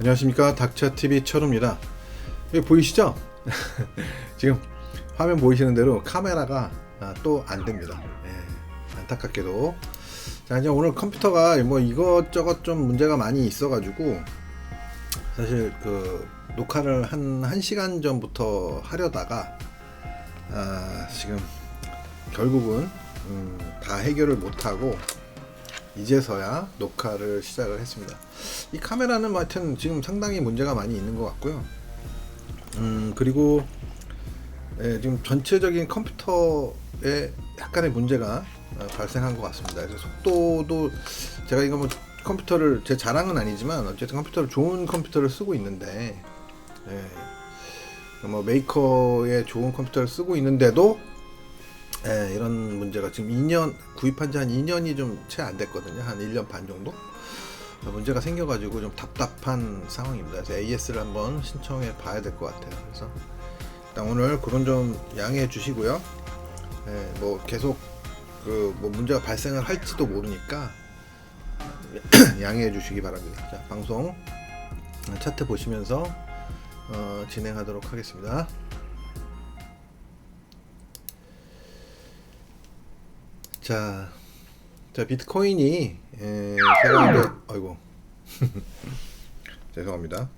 안녕하십니까, 닥쳐TV 철우입니다. 여기 보이시죠? 지금 화면 보이시는 대로 카메라가 또 안됩니다. 안타깝게도. 자, 이제 오늘 컴퓨터가 뭐 이것저것 좀 문제가 많이 있어 가지고 사실 그 녹화를 한 1시간 전부터 하려다가 지금 결국은 다 해결을 못하고 이제서야 녹화를 시작을 했습니다. 이 카메라는 뭐 하여튼 지금 상당히 문제가 많이 있는 것 같고요. 그리고 지금 전체적인 컴퓨터에 약간의 문제가 발생한 것 같습니다. 그래서 속도도 제가 이거 뭐 컴퓨터를 제 자랑은 아니지만 어쨌든 컴퓨터를 좋은 컴퓨터를 쓰고 있는데 뭐 메이커의 좋은 컴퓨터를 쓰고 있는데도 이런 문제가 지금 2년 구입한 지 한 2년이 좀 채 안 됐거든요. 한 1년 반 정도 문제가 생겨가지고 좀 답답한 상황입니다. 그래서 AS를 한번 신청해 봐야 될 것 같아요. 그래서 일단 오늘 그런 좀 양해해 주시고요. 뭐 계속 그 뭐 문제가 발생을 할지도 모르니까 양해해 주시기 바랍니다. 자, 방송 차트 보시면서 진행하도록 하겠습니다. 자, 비트코인이 제가 이제 아이고 죄송합니다.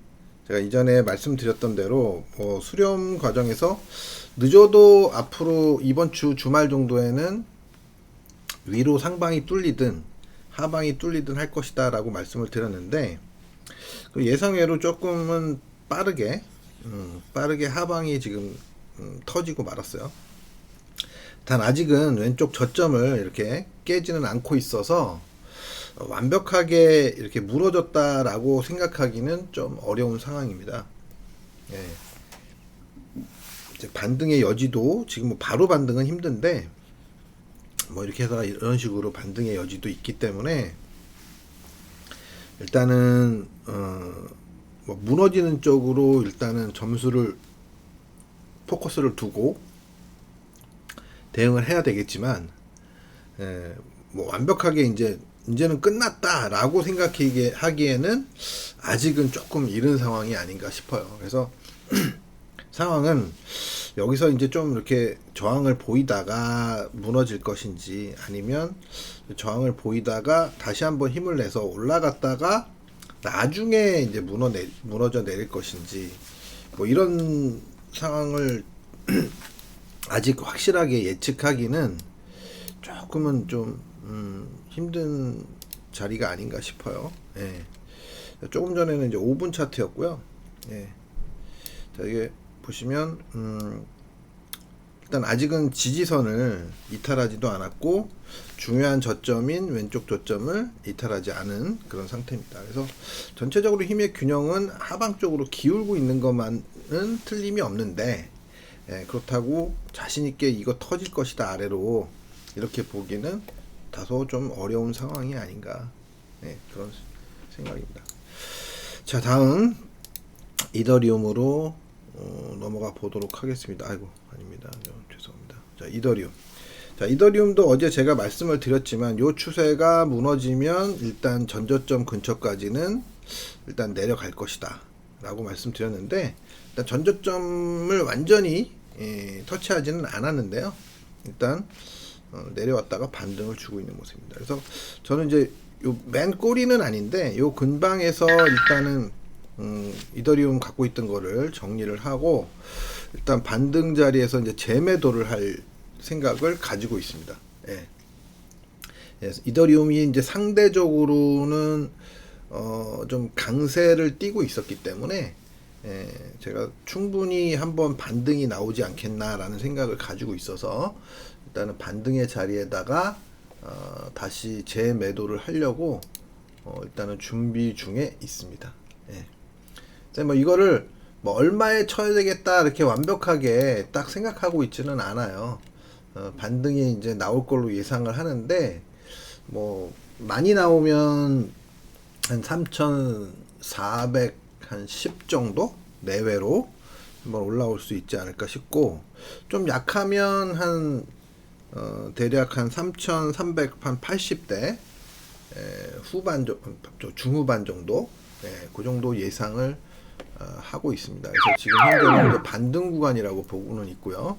제가 이전에 말씀드렸던 대로 수렴 과정에서 늦어도 앞으로 이번 주 주말 정도에는 위로 상방이 뚫리든 하방이 뚫리든 할 것이다 라고 말씀을 드렸는데, 그 예상외로 조금은 빠르게 하방이 지금 터지고 말았어요. 단 아직은 왼쪽 저점을 이렇게 깨지는 않고 있어서 완벽하게 이렇게 무너졌다라고 생각하기는 좀 어려운 상황입니다. 이제 반등의 여지도 지금 뭐 바로 반등은 힘든데 뭐 이렇게 해서 이런 식으로 반등의 여지도 있기 때문에 일단은 뭐 무너지는 쪽으로 일단은 점수를 포커스를 두고 대응을 해야 되겠지만, 뭐 완벽하게 이제는 끝났다라고 생각하기에는 아직은 조금 이른 상황이 아닌가 싶어요. 그래서 상황은 여기서 이제 좀 이렇게 저항을 보이다가 무너질 것인지, 아니면 저항을 보이다가 다시 한번 힘을 내서 올라갔다가 나중에 이제 무너져 내릴 것인지, 뭐 이런 상황을 아직 확실하게 예측하기는 조금은 좀 힘든 자리가 아닌가 싶어요. 조금 전에는 이제 5분 차트였고요. 자, 이게 보시면 일단 아직은 지지선을 이탈하지도 않았고 중요한 저점인 왼쪽 저점을 이탈하지 않은 그런 상태입니다. 그래서 전체적으로 힘의 균형은 하방 쪽으로 기울고 있는 것만은 틀림이 없는데, 그렇다고 자신있게 이거 터질 것이다 아래로 이렇게 보기는 다소 좀 어려운 상황이 아닌가, 그런 생각입니다. 자, 다음 이더리움으로 넘어가 보도록 하겠습니다. 아이고, 아닙니다. 죄송합니다. 자, 이더리움. 자, 이더리움도 어제 제가 말씀을 드렸지만 요 추세가 무너지면 일단 전저점 근처까지는 일단 내려갈 것이다 라고 말씀드렸는데, 일단 전저점을 완전히 터치하지는 않았는데요. 일단 내려왔다가 반등을 주고 있는 모습입니다. 그래서 저는 이제 요 맨 꼬리는 아닌데 요 근방에서 일단은 이더리움 갖고 있던 거를 정리를 하고 일단 반등 자리에서 이제 재매도를 할 생각을 가지고 있습니다. 이더리움이 이제 상대적으로는 좀 강세를 띠고 있었기 때문에 제가 충분히 한번 반등이 나오지 않겠나라는 생각을 가지고 있어서 일단은 반등의 자리에다가 다시 재매도를 하려고 일단은 준비 중에 있습니다. 예. 뭐 이거를 뭐 얼마에 쳐야 되겠다 이렇게 완벽하게 딱 생각하고 있지는 않아요. 반등이 이제 나올 걸로 예상을 하는데 뭐 많이 나오면 한 3,400 한 10 정도 내외로 한번 올라올 수 있지 않을까 싶고, 좀 약하면 한 대략 한 3,300 한 80대 후반 중후반 정도, 그 정도 예상을 하고 있습니다. 그래서 지금 현재는 이제 반등 구간이라고 보고는 있고요.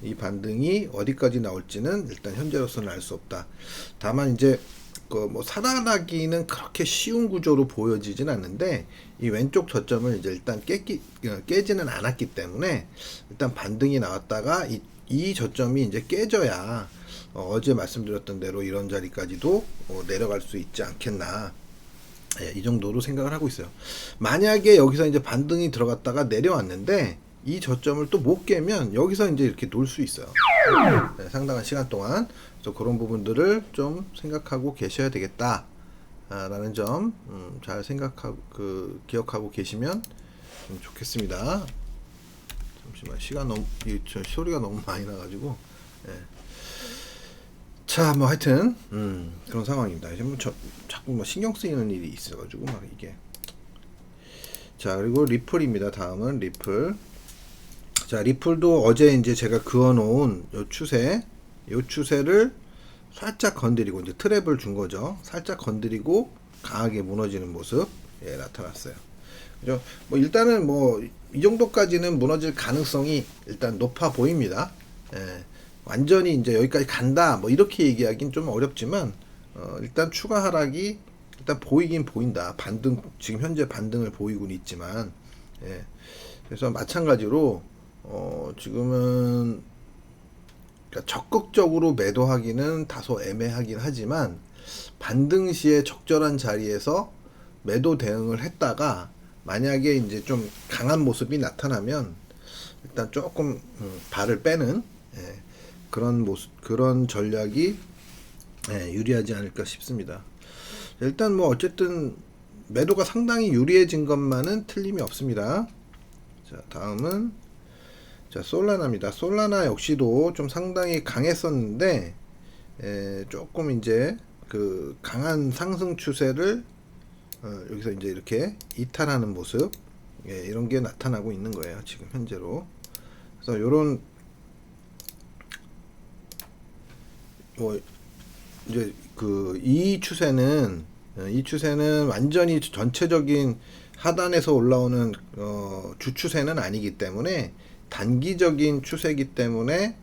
이 반등이 어디까지 나올지는 일단 현재로서는 알 수 없다. 다만 이제 뭐 살아나기는 그렇게 쉬운 구조로 보여지진 않는데, 이 왼쪽 저점을 이제 일단 깨지는 않았기 때문에 일단 반등이 나왔다가 이 저점이 이제 깨져야 어제 말씀드렸던 대로 이런 자리까지도 내려갈 수 있지 않겠나. 이 정도로 생각을 하고 있어요. 만약에 여기서 이제 반등이 들어갔다가 내려왔는데 이 저점을 또 못 깨면 여기서 이제 이렇게 놀 수 있어요. 상당한 시간 동안. 그래서 그런 부분들을 좀 생각하고 계셔야 되겠다 라는 점 잘 생각하고 기억하고 계시면 좀 좋겠습니다. 잠시만, 시간 너무 소리가 너무 많이 나가지고. 자, 뭐 하여튼 그런 상황입니다. 이제 뭐 자꾸 뭐 신경 쓰이는 일이 있어가지고 막 이게. 자, 그리고 리플입니다. 다음은 리플. 자, 리플도 어제 이제 제가 그어놓은 요 추세를 살짝 건드리고 이제 트랩을 준 거죠. 살짝 건드리고 강하게 무너지는 모습 나타났어요. 그죠? 뭐 일단은 뭐 이 정도까지는 무너질 가능성이 일단 높아 보입니다. 완전히 이제 여기까지 간다 뭐 이렇게 얘기하기는 좀 어렵지만 일단 추가 하락이 일단 보이긴 보인다. 지금 현재 반등을 보이고는 있지만, 그래서 마찬가지로 지금은 그러니까 적극적으로 매도하기는 다소 애매하긴 하지만 반등 시에 적절한 자리에서 매도 대응을 했다가 만약에 이제 좀 강한 모습이 나타나면 일단 조금 발을 빼는 그런 전략이 유리하지 않을까 싶습니다. 일단 뭐 어쨌든 매도가 상당히 유리해진 것만은 틀림이 없습니다. 자, 다음은 솔라나입니다. 솔라나 역시도 좀 상당히 강했었는데 조금 이제 그 강한 상승 추세를 여기서 이제 이렇게 이탈하는 모습, 이런 게 나타나고 있는 거예요. 지금 현재로. 그래서 요런 이제 이 추세는 완전히 전체적인 하단에서 올라오는 주추세는 아니기 때문에 단기적인 추세이기 때문에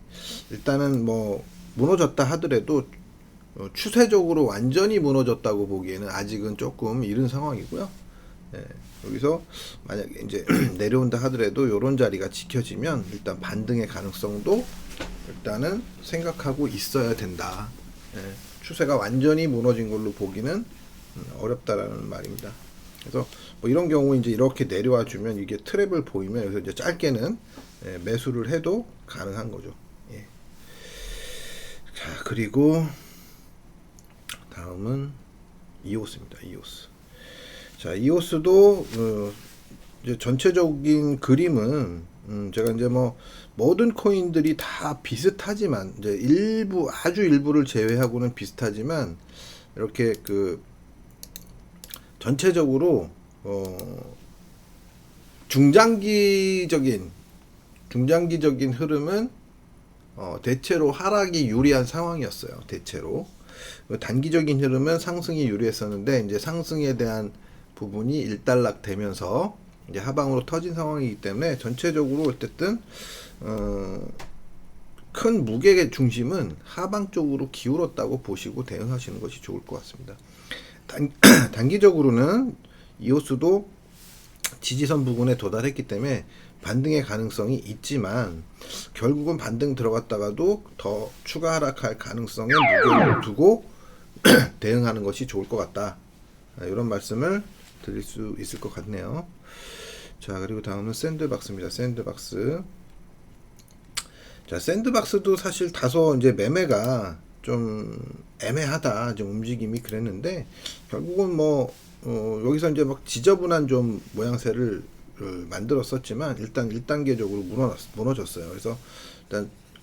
일단은 뭐 무너졌다 하더라도 추세적으로 완전히 무너졌다고 보기에는 아직은 조금 이른 상황이고요. 여기서 만약에 이제 내려온다 하더라도 이런 자리가 지켜지면 일단 반등의 가능성도 일단은 생각하고 있어야 된다. 추세가 완전히 무너진 걸로 보기는 어렵다라는 말입니다. 그래서 뭐 이런 경우 이제 이렇게 내려와 주면 이게 트랩을 보이면 여기서 이제 짧게는 매수를 해도 가능한 거죠. 자, 그리고 다음은 이오스입니다. 이오스. 자, 이오스도 이제 전체적인 그림은 제가 이제 뭐 모든 코인들이 다 비슷하지만 이제 아주 일부를 제외하고는 비슷하지만 이렇게 전체적으로 중장기적인 흐름은 대체로 하락이 유리한 상황이었어요. 대체로 단기적인 흐름은 상승이 유리했었는데 이제 상승에 대한 부분이 일단락 되면서 이제 하방으로 터진 상황이기 때문에 전체적으로 어쨌든 큰 무게의 중심은 하방 쪽으로 기울었다고 보시고 대응하시는 것이 좋을 것 같습니다. 단기적으로는 이오스도 지지선 부근에 도달했기 때문에 반등의 가능성이 있지만 결국은 반등 들어갔다가도 더 추가 하락할 가능성에 무게를 두고 대응하는 것이 좋을 것 같다. 이런 말씀을 드릴 수 있을 것 같네요. 자, 그리고 다음은 샌드박스입니다. 샌드박스. 자, 샌드박스도 사실 다소 이제 매매가 좀 애매하다 좀 움직임이 그랬는데 결국은 뭐 여기서 이제 막 지저분한 좀 모양새를 만들었었지만 일단 1단계적으로 무너졌어요. 그래서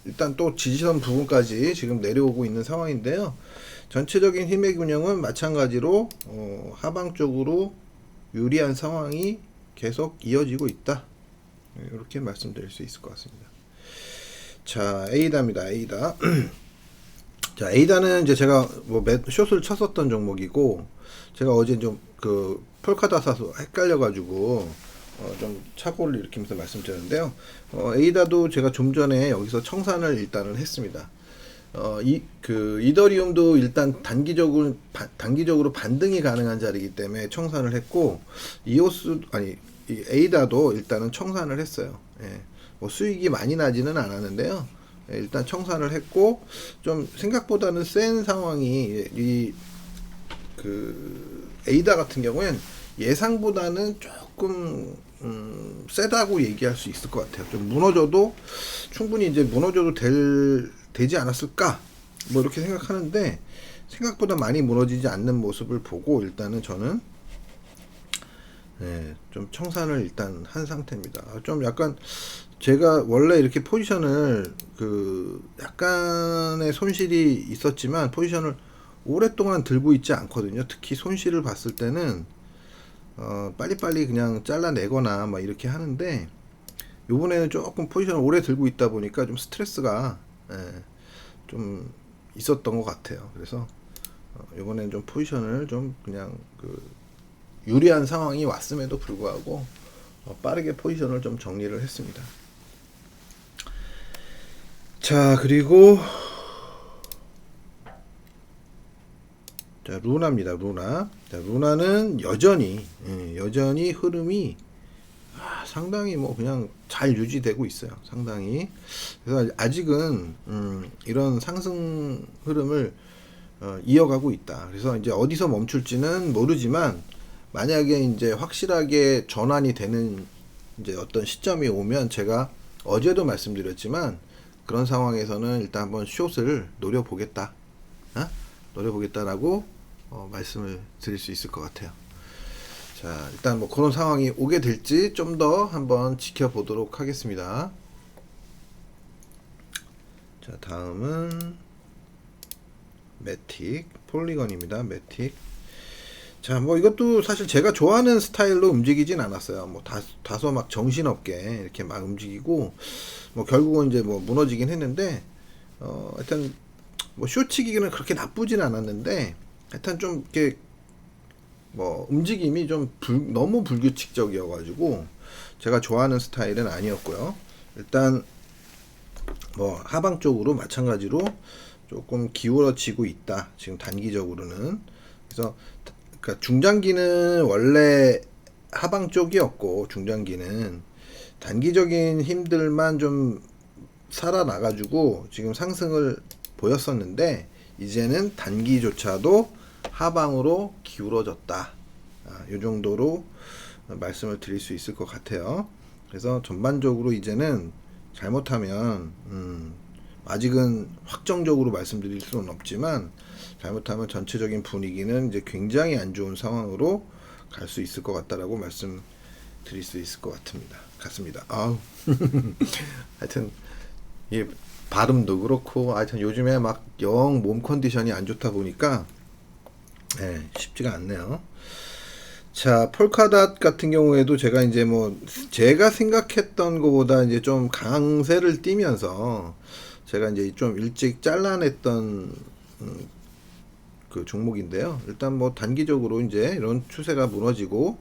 일단 또 지지선 부분까지 지금 내려오고 있는 상황인데요. 전체적인 힘의 균형은 마찬가지로 하방 쪽으로 유리한 상황이 계속 이어지고 있다. 이렇게 말씀드릴 수 있을 것 같습니다. 자, 에이다입니다. 에이다. 자, 에이다는 이제 제가 뭐 숏을 쳤었던 종목이고, 제가 어제 좀 그 폴카다 사서 헷갈려가지고 좀 착오를 일으키면서 말씀드렸는데요. 에이다도 제가 좀 전에 여기서 청산을 일단은 했습니다. 이더리움도 일단 단기적으로 반등이 가능한 자리이기 때문에 청산을 했고, 이 에이다도 일단은 청산을 했어요. 예. 뭐 수익이 많이 나지는 않았는데요. 예, 일단 청산을 했고, 좀 생각보다는 센 상황이 에이다 같은 경우엔 예상보다는 조금 세다고 얘기할 수 있을 것 같아요. 좀 무너져도 충분히 이제 무너져도 되지 않았을까 뭐 이렇게 생각하는데 생각보다 많이 무너지지 않는 모습을 보고 일단은 저는 좀 청산을 일단 한 상태입니다. 좀 약간 제가 원래 이렇게 포지션을 약간의 손실이 있었지만 포지션을 오랫동안 들고 있지 않거든요. 특히 손실을 봤을 때는 빨리빨리 그냥 잘라내거나 막 이렇게 하는데 요번에는 조금 포지션을 오래 들고 있다 보니까 좀 스트레스가 좀 있었던 것 같아요. 그래서 요번에는 좀 포지션을 좀 그냥 유리한 상황이 왔음에도 불구하고 빠르게 포지션을 좀 정리를 했습니다. 자, 그리고 자, 루나입니다. 루나. 자, 루나는 여전히 흐름이 상당히 뭐 그냥 잘 유지되고 있어요. 상당히. 그래서 아직은 이런 상승 흐름을 이어가고 있다. 그래서 이제 어디서 멈출지는 모르지만 만약에 이제 확실하게 전환이 되는 이제 어떤 시점이 오면 제가 어제도 말씀드렸지만 그런 상황에서는 일단 한번 숏을 노려보겠다. 노려보겠다라고 말씀을 드릴 수 있을 것 같아요. 자, 일단 뭐 그런 상황이 오게 될지 좀 더 한번 지켜보도록 하겠습니다. 자, 다음은 매틱 폴리건입니다. 매틱. 자, 뭐 이것도 사실 제가 좋아하는 스타일로 움직이진 않았어요. 뭐 다소 막 정신없게 이렇게 막 움직이고 뭐 결국은 이제 뭐 무너지긴 했는데 하여튼 뭐 쇼치기는 그렇게 나쁘진 않았는데 하여튼 좀 이렇게 뭐 움직임이 좀 너무 불규칙적이어가지고 제가 좋아하는 스타일은 아니었고요. 일단 뭐 하방 쪽으로 마찬가지로 조금 기울어지고 있다. 지금 단기적으로는. 그래서 그러니까 중장기는 원래 하방 쪽이었고 중장기는 단기적인 힘들만 좀 살아나가지고 지금 상승을 보였었는데 이제는 단기조차도 하방으로 기울어졌다. 이 정도로 말씀을 드릴 수 있을 것 같아요. 그래서 전반적으로 이제는 잘못하면 아직은 확정적으로 말씀드릴 수는 없지만 잘못하면 전체적인 분위기는 이제 굉장히 안 좋은 상황으로 갈 수 있을 것 같다라고 말씀드릴 수 있을 것 같습니다. 아우 하여튼 이 발음도 그렇고 하여튼 요즘에 막 영 몸 컨디션이 안 좋다 보니까 쉽지가 않네요. 자, 폴카닷 같은 경우에도 제가 이제 뭐 제가 생각했던 것보다 이제 좀 강세를 띠면서 제가 이제 좀 일찍 잘라냈던 그 종목인데요. 일단 뭐 단기적으로 이제 이런 추세가 무너지고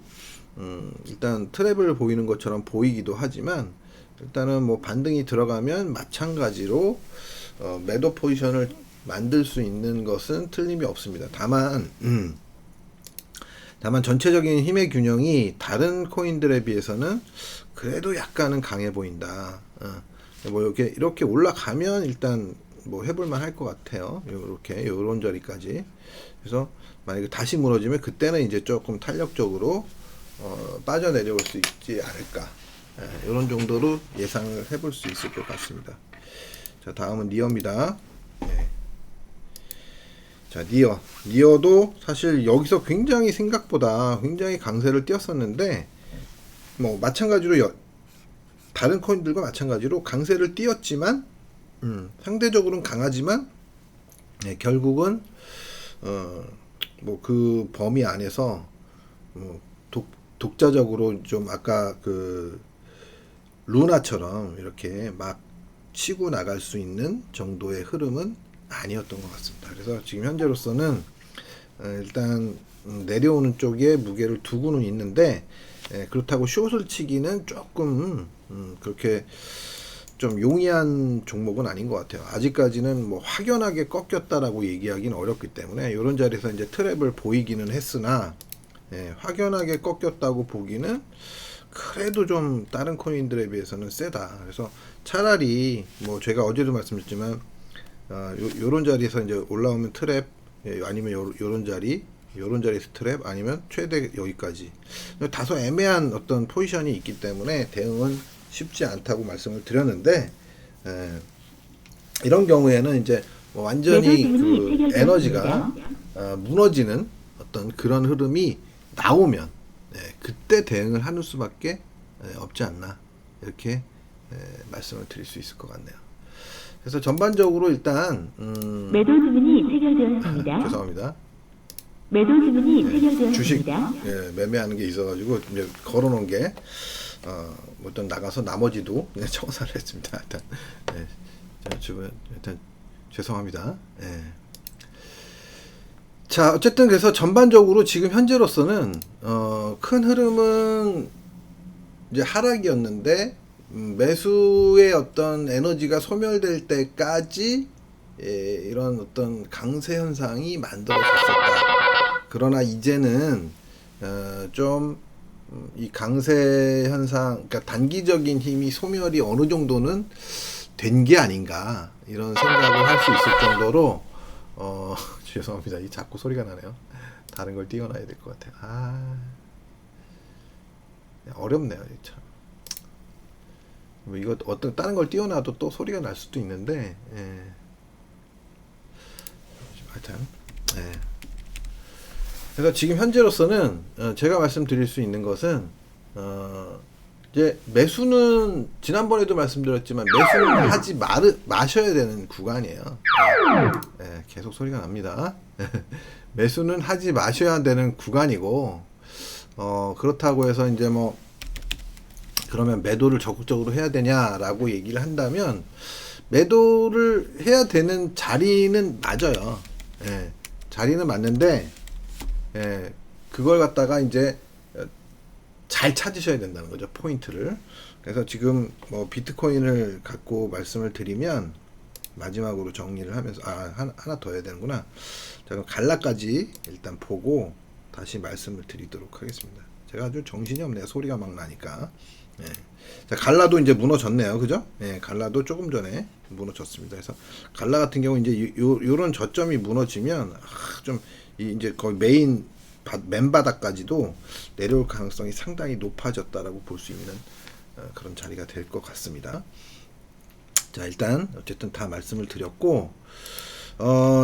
일단 트랩을 보이는 것처럼 보이기도 하지만 일단은 뭐 반등이 들어가면 마찬가지로 매도 포지션을 만들 수 있는 것은 틀림이 없습니다. 다만 전체적인 힘의 균형이 다른 코인들에 비해서는 그래도 약간은 강해 보인다. 뭐 이렇게 올라가면 일단 뭐 해볼만 할 것 같아요. 요렇게 요런 자리까지. 그래서 만약에 다시 무너지면 그때는 이제 조금 탄력적으로 빠져내려올 수 있지 않을까. 이런 정도로 예상을 해볼 수 있을 것 같습니다. 자, 다음은 니어입니다. 자, 니어도 사실 여기서 굉장히 생각보다 굉장히 강세를 띄었었는데 뭐 마찬가지로 다른 코인들과 마찬가지로 강세를 띄었지만 상대적으로는 강하지만 결국은 뭐 그 범위 안에서 뭐 독자적으로 좀 아까 그 루나처럼 이렇게 막 치고 나갈 수 있는 정도의 흐름은 아니었던 것 같습니다. 그래서 지금 현재로서는 일단 내려오는 쪽에 무게를 두고는 있는데 그렇다고 숏을 치기는 조금 그렇게 좀 용이한 종목은 아닌 것 같아요. 아직까지는 뭐 확연하게 꺾였다라고 얘기하기는 어렵기 때문에 이런 자리에서 이제 트랩을 보이기는 했으나 확연하게 꺾였다고 보기는 그래도 좀 다른 코인들에 비해서는 세다. 그래서 차라리 뭐 제가 어제도 말씀드렸지만 요런 자리에서 이제 올라오면 트랩 아니면 요런 자리에서 트랩 아니면 최대 여기까지 다소 애매한 어떤 포지션이 있기 때문에 대응은 쉽지 않다고 말씀을 드렸는데 이런 경우에는 이제 뭐 완전히 그 에너지가 무너지는 어떤 그런 흐름이 나오면 그때 대응을 하는 수밖에 없지 않나 이렇게 말씀을 드릴 수 있을 것 같네요. 그래서 전반적으로 일단 매도 주문이 체결되었습니다. 죄송합니다. 매도 주문이 주식 체결되었습니다. 매매하는 게 있어가지고 이제 걸어놓은 게 뭐 일단 나가서 나머지도 청산을 했습니다. 일단 일단 죄송합니다. 자, 어쨌든 그래서 전반적으로 지금 현재로서는 큰 흐름은 이제 하락이었는데 매수의 어떤 에너지가 소멸될 때까지 이런 어떤 강세 현상이 만들어졌었다. 그러나 이제는 좀 이 강세 현상, 그러니까 단기적인 힘이 소멸이 어느 정도는 된 게 아닌가 이런 생각을 할 수 있을 정도로 죄송합니다. 이 자꾸 소리가 나네요. 다른 걸 띄워놔야 될 것 같아요. 어렵네요. 참. 뭐 이거 어떤 다른 걸 띄워놔도 또 소리가 날 수도 있는데, 하여튼, 그래서 지금 현재로서는 제가 말씀드릴 수 있는 것은 이제 매수는 지난번에도 말씀드렸지만 매수는 하지 마셔야 되는 구간이에요. 계속 소리가 납니다. 매수는 하지 마셔야 되는 구간이고 그렇다고 해서 이제 뭐 그러면 매도를 적극적으로 해야 되냐라고 얘기를 한다면 매도를 해야 되는 자리는 맞아요. 자리는 맞는데 그걸 갖다가 이제 잘 찾으셔야 된다는 거죠, 포인트를. 그래서 지금 뭐 비트코인을 갖고 말씀을 드리면 마지막으로 정리를 하면서 하나 더 해야 되는구나. 자, 그럼 갈라까지 일단 보고 다시 말씀을 드리도록 하겠습니다. 제가 아주 정신이 없네요. 소리가 막 나니까. 자, 갈라도 이제 무너졌네요. 그죠? 갈라도 조금 전에 무너졌습니다. 그래서 갈라 같은 경우 이제 요런 저점이 무너지면 좀 이제 거의 맨바닥까지도 내려올 가능성이 상당히 높아졌다라고 볼 수 있는 그런 자리가 될 것 같습니다. 자, 일단 어쨌든 다 말씀을 드렸고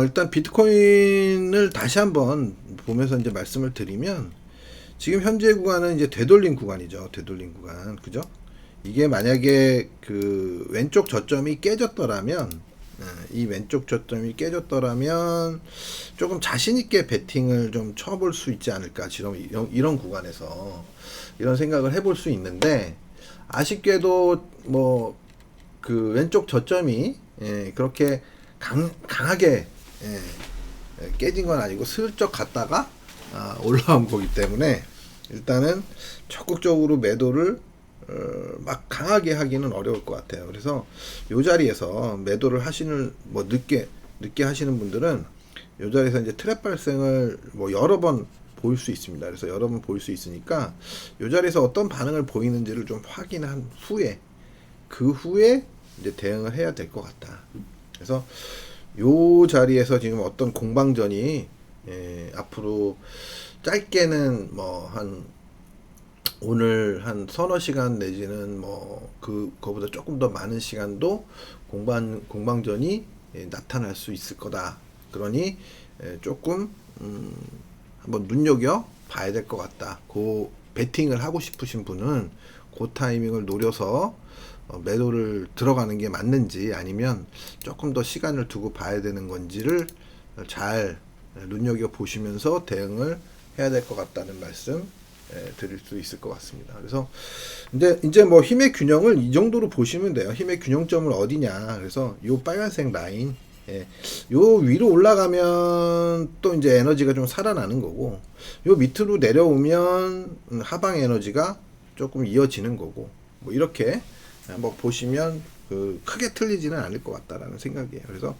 일단 비트코인을 다시 한번 보면서 이제 말씀을 드리면 지금 현재 구간은 이제 되돌림 구간이죠. 되돌림 구간. 그죠? 이게 만약에 그 왼쪽 저점이 깨졌더라면 이 왼쪽 저점이 깨졌더라면 조금 자신있게 베팅을 좀 쳐볼 수 있지 않을까 이런 구간에서 이런 생각을 해볼 수 있는데 아쉽게도 뭐 그 왼쪽 저점이 그렇게 강하게 깨진 건 아니고 슬쩍 갔다가 올라온 거기 때문에 일단은 적극적으로 매도를 막 강하게 하기는 어려울 것 같아요. 그래서 요 자리에서 매도를 하시는 뭐 늦게 하시는 분들은 요 자리에서 이제 트랩 발생을 뭐 여러 번 보일 수 있습니다. 그래서 여러 번 보일 수 있으니까 요 자리에서 어떤 반응을 보이는지를 좀 확인한 후에 그 후에 이제 대응을 해야 될 것 같다. 그래서 요 자리에서 지금 어떤 공방전이 앞으로 짧게는 뭐 한 오늘 한 서너 시간 내지는 뭐 그거보다 조금 더 많은 시간도 공방전이 나타날 수 있을 거다. 그러니 조금 한번 눈여겨 봐야 될 것 같다. 그 베팅을 하고 싶으신 분은 그 타이밍을 노려서 매도를 들어가는 게 맞는지 아니면 조금 더 시간을 두고 봐야 되는 건지를 잘 눈여겨 보시면서 대응을 해야 될 것 같다는 말씀 드릴 수 있을 것 같습니다. 그래서 이제 뭐 힘의 균형을 이 정도로 보시면 돼요. 힘의 균형점은 어디냐. 그래서 요 빨간색 라인, 요 위로 올라가면 또 이제 에너지가 좀 살아나는 거고, 요 밑으로 내려오면 하방 에너지가 조금 이어지는 거고, 뭐 이렇게 한번 보시면 크게 틀리지는 않을 것 같다라는 생각이에요. 그래서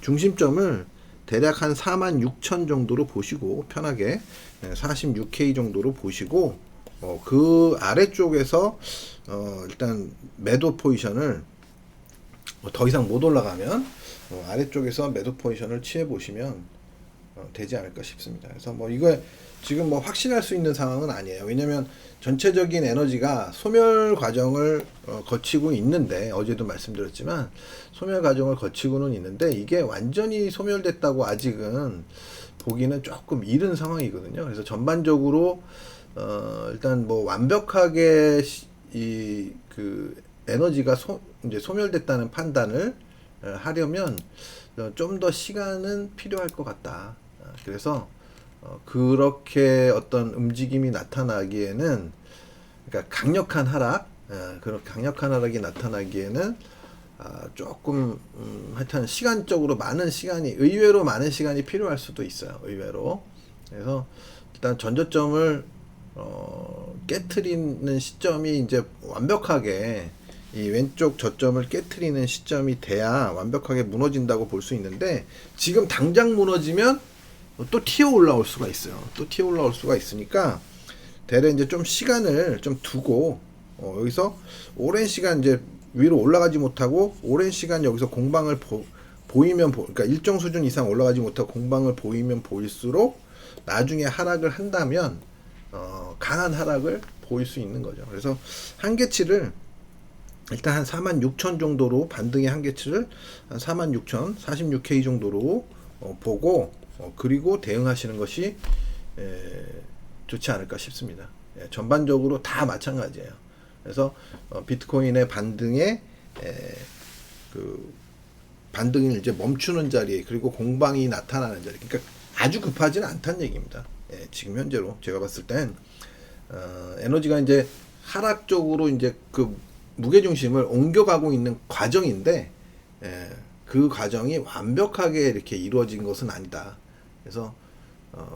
중심점을 대략 한 46,000 정도로 보시고 편하게 46K 정도로 보시고 그 아래쪽에서 일단 매도 포지션을 더 이상 못 올라가면 아래쪽에서 매도 포지션을 취해 보시면 되지 않을까 싶습니다. 그래서 뭐 이거 지금 뭐 확신할 수 있는 상황은 아니에요. 왜냐면 전체적인 에너지가 소멸 과정을 거치고 있는데, 어제도 말씀드렸지만 소멸 과정을 거치고는 있는데 이게 완전히 소멸됐다고 아직은 보기는 조금 이른 상황이거든요. 그래서 전반적으로 일단 뭐 완벽하게 이 그 에너지가 이제 소멸됐다는 판단을 하려면 좀 더 시간은 필요할 것 같다. 그래서 그렇게 어떤 움직임이 나타나기에는, 그러니까 강력한 하락, 그런 강력한 하락이 나타나기에는 조금 하여튼 시간적으로 많은 시간이, 의외로 많은 시간이 필요할 수도 있어요. 의외로. 그래서 일단 전저점을 깨트리는 시점이 이제 완벽하게 이 왼쪽 저점을 깨트리는 시점이 돼야 완벽하게 무너진다고 볼 수 있는데, 지금 당장 무너지면 또 튀어 올라올 수가 있어요. 또 튀어 올라올 수가 있으니까 대략 이제 좀 시간을 좀 두고 여기서 오랜 시간 이제 위로 올라가지 못하고 오랜 시간 여기서 공방을 보이면 그러니까 일정 수준 이상 올라가지 못하고 공방을 보이면 보일수록 나중에 하락을 한다면 강한 하락을 보일 수 있는 거죠. 그래서 한계치를 일단 한 46,000 정도로, 반등의 한계치를 한 46,000, 46K 정도로 보고 그리고 대응하시는 것이 좋지 않을까 싶습니다. 전반적으로 다 마찬가지예요. 그래서 비트코인의 반등에 그 반등이 이제 멈추는 자리에, 그리고 공방이 나타나는 자리, 그러니까 아주 급하지는 않다는 얘기입니다. 지금 현재로 제가 봤을 땐 에너지가 이제 하락 쪽으로 이제 그 무게 중심을 옮겨가고 있는 과정인데, 그 과정이 완벽하게 이렇게 이루어진 것은 아니다. 그래서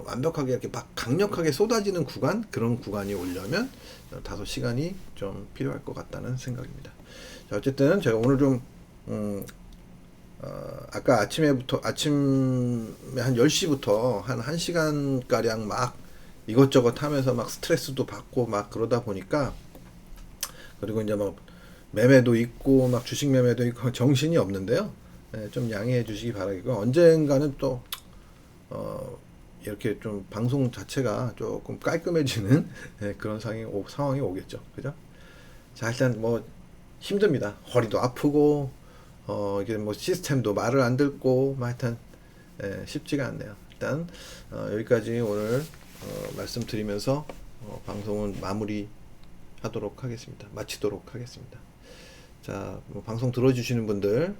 완벽하게 이렇게 막 강력하게 쏟아지는 구간, 그런 구간이 오려면 다소 시간이 좀 필요할 것 같다는 생각입니다. 자, 어쨌든 제가 오늘 좀 아까 아침에 한 10시부터 한 1시간 가량 막 이것저것 하면서 막 스트레스도 받고 막 그러다 보니까, 그리고 이제 막 매매도 있고 막 주식 매매도 있고 정신이 없는데요. 좀 양해해 주시기 바라겠고, 언젠가는 또 이렇게 좀 방송 자체가 조금 깔끔해지는 그런 상황이 오겠죠. 그죠? 자, 일단 뭐 힘듭니다. 허리도 아프고 이게 뭐 시스템도 말을 안 듣고 뭐 하여튼 쉽지가 않네요. 일단 여기까지 오늘 말씀드리면서 방송은 마무리하도록 하겠습니다. 마치도록 하겠습니다. 자, 뭐 방송 들어주시는 분들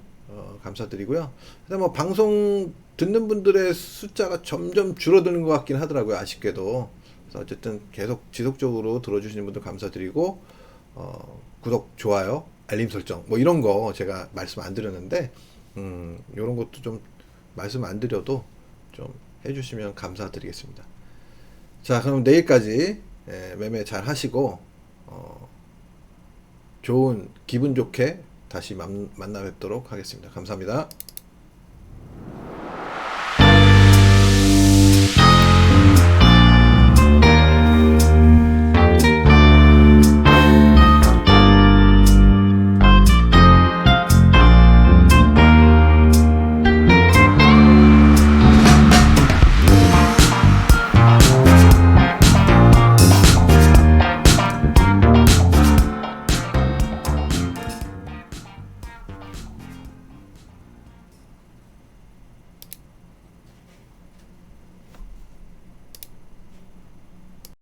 감사드리고요. 일단 뭐 방송 듣는 분들의 숫자가 점점 줄어드는 것 같긴 하더라고요. 아쉽게도. 그래서 어쨌든 계속 지속적으로 들어주시는 분들 감사드리고, 구독, 좋아요, 알림 설정 뭐 이런 거 제가 말씀 안 드렸는데 이런 것도 좀 말씀 안 드려도 좀 해주시면 감사드리겠습니다. 자, 그럼 내일까지 매매 잘 하시고 좋은 기분 좋게 다시 만나 뵙도록 하겠습니다. 감사합니다.